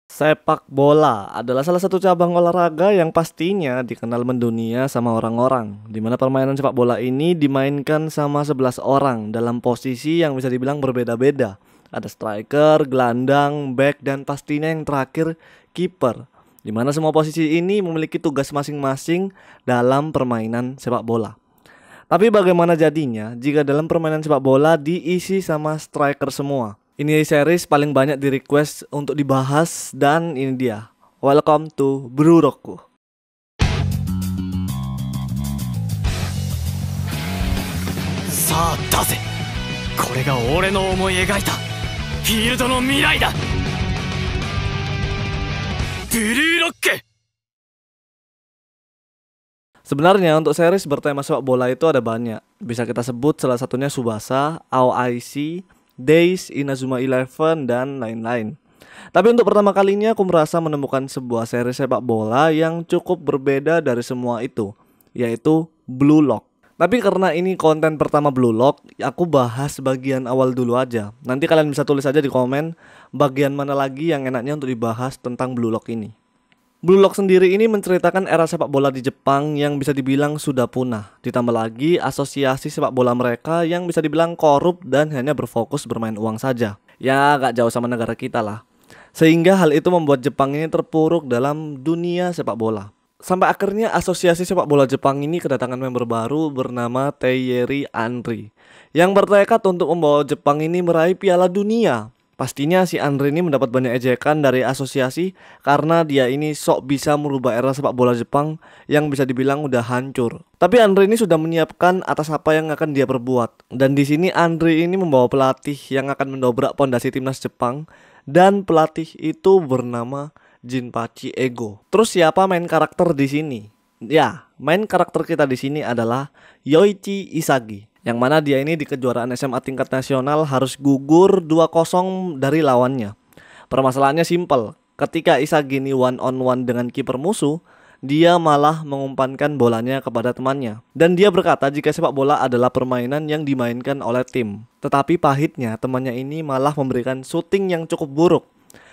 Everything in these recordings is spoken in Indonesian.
Sepak bola adalah salah satu cabang olahraga yang pastinya dikenal mendunia sama orang-orang. Di mana permainan sepak bola ini dimainkan sama 11 orang dalam posisi yang bisa dibilang berbeda-beda. Ada striker, gelandang, back, dan pastinya yang terakhir kiper. Di mana semua posisi ini memiliki tugas masing-masing dalam permainan sepak bola. Tapi bagaimana jadinya jika dalam permainan sepak bola diisi sama striker semua? Ini series paling banyak di request untuk dibahas dan ini dia. Welcome to Bruroku. さあ出せ。これが俺の思い描いたフィールドの未来だ。ブルーロック。 Sebenarnya untuk series bertema sepak bola itu ada banyak. Bisa kita sebut salah satunya Tsubasa, AOIC, Days, Inazuma Eleven, dan lain-lain. Tapi untuk pertama kalinya aku merasa menemukan sebuah seri sepak bola yang cukup berbeda dari semua itu, yaitu Blue Lock. Tapi karena ini konten pertama Blue Lock, aku bahas bagian awal dulu aja. Nanti kalian bisa tulis aja di komen bagian mana lagi yang enaknya untuk dibahas tentang Blue Lock ini. Blue Lock sendiri ini menceritakan era sepak bola di Jepang yang bisa dibilang sudah punah. Ditambah lagi asosiasi sepak bola mereka yang bisa dibilang korup dan hanya berfokus bermain uang saja. Ya gak jauh sama negara kita lah. Sehingga hal itu membuat Jepang ini terpuruk dalam dunia sepak bola. Sampai akhirnya asosiasi sepak bola Jepang ini kedatangan member baru bernama Thierry Henry, yang bertekad untuk membawa Jepang ini meraih Piala Dunia. Pastinya si Andre ini mendapat banyak ejekan dari asosiasi karena dia ini sok bisa merubah era sepak bola Jepang yang bisa dibilang udah hancur. Tapi Andre ini sudah menyiapkan atas apa yang akan dia perbuat. Dan di sini Andre ini membawa pelatih yang akan mendobrak pondasi timnas Jepang, dan pelatih itu bernama Jinpachi Ego. Terus siapa main karakter di sini? Ya, main karakter kita di sini adalah Yoichi Isagi, yang mana dia ini di kejuaraan SMA tingkat nasional harus gugur 2-0 dari lawannya. Permasalahannya simpel, ketika Isagi ini one on one dengan kiper musuh, dia malah mengumpankan bolanya kepada temannya. Dan dia berkata jika sepak bola adalah permainan yang dimainkan oleh tim. Tetapi pahitnya temannya ini malah memberikan syuting yang cukup buruk,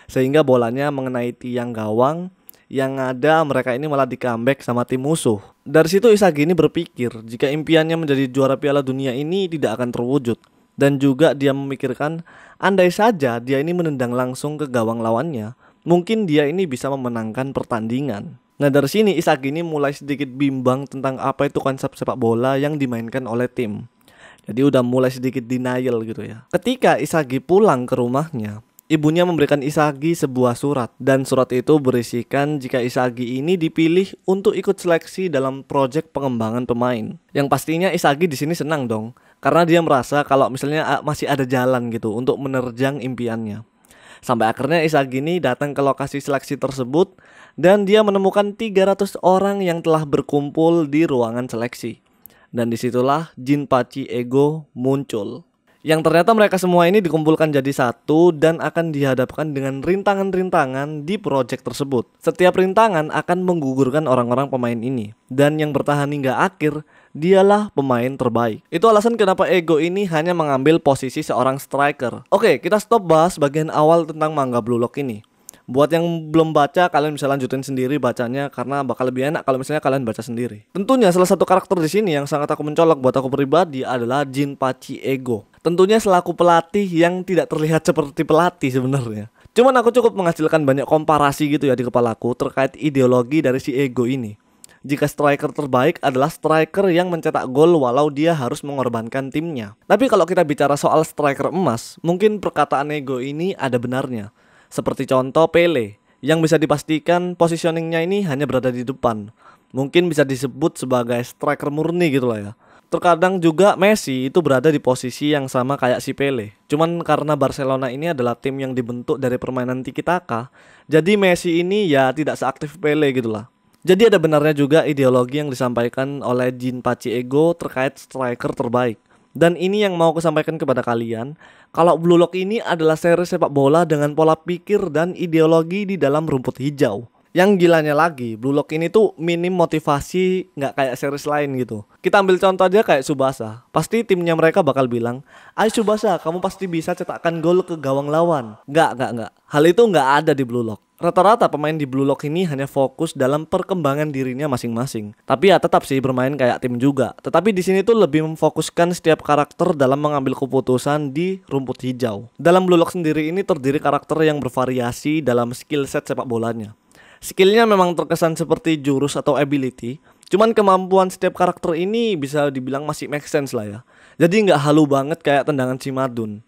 sehingga bolanya mengenai tiang gawang. Yang ada mereka ini malah di comeback sama tim musuh. Dari situ Isagi ini berpikir jika impiannya menjadi juara Piala Dunia ini tidak akan terwujud. Dan juga dia memikirkan andai saja dia ini menendang langsung ke gawang lawannya, mungkin dia ini bisa memenangkan pertandingan. Nah dari sini Isagi ini mulai sedikit bimbang tentang apa itu konsep sepak bola yang dimainkan oleh tim. Jadi udah mulai sedikit denial gitu ya. Ketika Isagi pulang ke rumahnya, ibunya memberikan Isagi sebuah surat, dan surat itu berisikan jika Isagi ini dipilih untuk ikut seleksi dalam proyek pengembangan pemain. Yang pastinya Isagi di sini senang dong, karena dia merasa kalau misalnya masih ada jalan gitu untuk menerjang impiannya. Sampai akhirnya Isagi ini datang ke lokasi seleksi tersebut dan dia menemukan 300 orang yang telah berkumpul di ruangan seleksi. Dan disitulah Jinpachi Ego muncul, yang ternyata mereka semua ini dikumpulkan jadi satu dan akan dihadapkan dengan rintangan-rintangan di proyek tersebut. Setiap rintangan akan menggugurkan orang-orang pemain ini, dan yang bertahan hingga akhir dialah pemain terbaik. Itu alasan kenapa Ego ini hanya mengambil posisi seorang striker. Oke, kita stop bahas bagian awal tentang manga Blue Lock ini. Buat yang belum baca, kalian bisa lanjutin sendiri bacanya karena bakal lebih enak kalau misalnya kalian baca sendiri. Tentunya salah satu karakter di sini yang sangat aku mencolok buat aku pribadi adalah Jinpachi Ego. Tentunya selaku pelatih yang tidak terlihat seperti pelatih sebenarnya. Cuman aku cukup menghasilkan banyak komparasi gitu ya di kepalaku terkait ideologi dari si Ego ini. Jika striker terbaik adalah striker yang mencetak gol walau dia harus mengorbankan timnya. Tapi kalau kita bicara soal striker emas, mungkin perkataan Ego ini ada benarnya. Seperti contoh Pele, yang bisa dipastikan positioningnya ini hanya berada di depan. Mungkin bisa disebut sebagai striker murni gitu lah ya. Terkadang juga Messi itu berada di posisi yang sama kayak si Pele. Cuman karena Barcelona ini adalah tim yang dibentuk dari permainan tiki taka, jadi Messi ini ya tidak seaktif Pele gitu lah. Jadi ada benarnya juga ideologi yang disampaikan oleh Jinpachi Ego terkait striker terbaik. Dan ini yang mau aku sampaikan kepada kalian, kalau Blue Lock ini adalah seri sepak bola dengan pola pikir dan ideologi di dalam rumput hijau. Yang gilanya lagi, Blue Lock ini tuh minim motivasi, nggak kayak series lain gitu. Kita ambil contoh aja kayak Tsubasa. Pasti timnya mereka bakal bilang, ayo Tsubasa, kamu pasti bisa cetakkan gol ke gawang lawan. Nggak. Hal itu nggak ada di Blue Lock. Rata-rata pemain di Blue Lock ini hanya fokus dalam perkembangan dirinya masing-masing. Tapi ya tetap sih bermain kayak tim juga. Tetapi di sini tuh lebih memfokuskan setiap karakter dalam mengambil keputusan di rumput hijau. Dalam Blue Lock sendiri ini terdiri karakter yang bervariasi dalam skill set sepak bolanya. Skillnya memang terkesan seperti jurus atau ability, cuman kemampuan setiap karakter ini bisa dibilang masih make sense lah ya. Jadi nggak halu banget kayak tendangan Cimadun.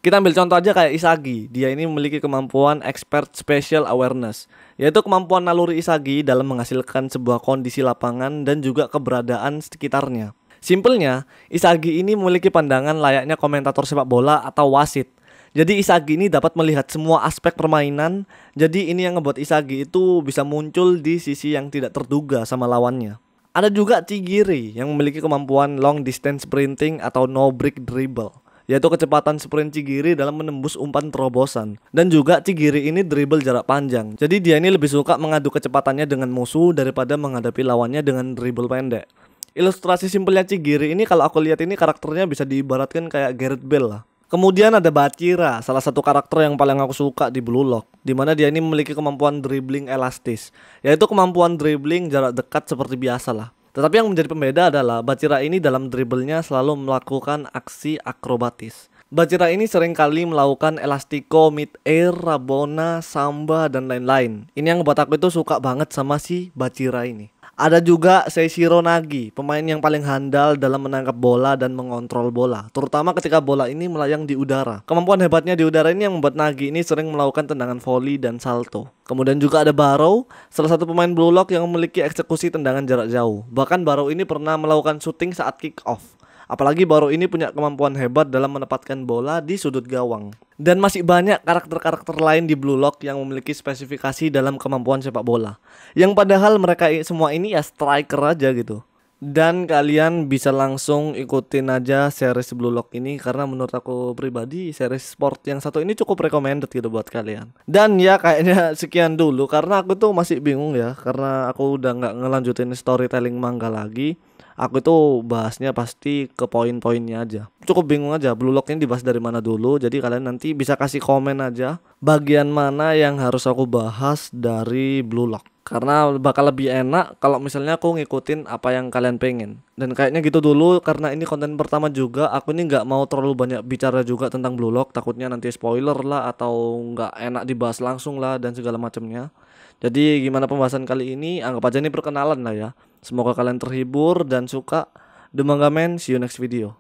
Kita ambil contoh aja kayak Isagi. Dia ini memiliki kemampuan Expert Special Awareness, yaitu kemampuan naluri Isagi dalam menghasilkan sebuah kondisi lapangan dan juga keberadaan sekitarnya. Simpelnya, Isagi ini memiliki pandangan layaknya komentator sepak bola atau wasit. Jadi Isagi ini dapat melihat semua aspek permainan. Jadi ini yang ngebuat Isagi itu bisa muncul di sisi yang tidak terduga sama lawannya. Ada juga Chigiri yang memiliki kemampuan long distance sprinting atau no break dribble, yaitu kecepatan sprint Chigiri dalam menembus umpan terobosan. Dan juga Chigiri ini dribble jarak panjang. Jadi dia ini lebih suka mengadu kecepatannya dengan musuh daripada menghadapi lawannya dengan dribble pendek. Ilustrasi simpelnya Chigiri ini kalau aku lihat ini karakternya bisa diibaratkan kayak Gareth Bale lah. Kemudian ada Bachira, salah satu karakter yang paling aku suka di Blue Lock, dimana dia ini memiliki kemampuan dribbling elastis, yaitu kemampuan dribbling jarak dekat seperti biasa lah. Tetapi yang menjadi pembeda adalah Bachira ini dalam dribblenya selalu melakukan aksi akrobatis. Bachira ini seringkali melakukan elastiko, mid air, rabona, samba, dan lain-lain. Ini yang membuat aku itu suka banget sama si Bachira ini. Ada juga Seishiro Nagi, pemain yang paling handal dalam menangkap bola dan mengontrol bola, terutama ketika bola ini melayang di udara. Kemampuan hebatnya di udara ini yang membuat Nagi ini sering melakukan tendangan volley dan salto. Kemudian juga ada Barrow, salah satu pemain Blue Lock yang memiliki eksekusi tendangan jarak jauh. Bahkan Barrow ini pernah melakukan shooting saat kick off. Apalagi Barrow ini punya kemampuan hebat dalam menempatkan bola di sudut gawang. Dan masih banyak karakter-karakter lain di Blue Lock yang memiliki spesifikasi dalam kemampuan sepak bola, yang padahal mereka semua ini ya striker aja gitu. Dan kalian bisa langsung ikutin aja series Blue Lock ini, karena menurut aku pribadi series sport yang satu ini cukup recommended gitu buat kalian. Dan ya kayaknya sekian dulu, karena aku tuh masih bingung ya, karena aku udah nggak ngelanjutin storytelling manga lagi. Aku tuh bahasnya pasti ke poin-poinnya aja. Cukup bingung aja Blue Lock ini dibahas dari mana dulu. Jadi kalian nanti bisa kasih komen aja bagian mana yang harus aku bahas dari Blue Lock, karena bakal lebih enak kalau misalnya aku ngikutin apa yang kalian pengen. Dan kayaknya gitu dulu, karena ini konten pertama juga. Aku ini nggak mau terlalu banyak bicara juga tentang Blue Lock, takutnya nanti spoiler lah atau nggak enak dibahas langsung lah dan segala macamnya. Jadi gimana pembahasan kali ini, anggap aja ini perkenalan lah ya. Semoga kalian terhibur dan suka. The Manga Man, see you next video.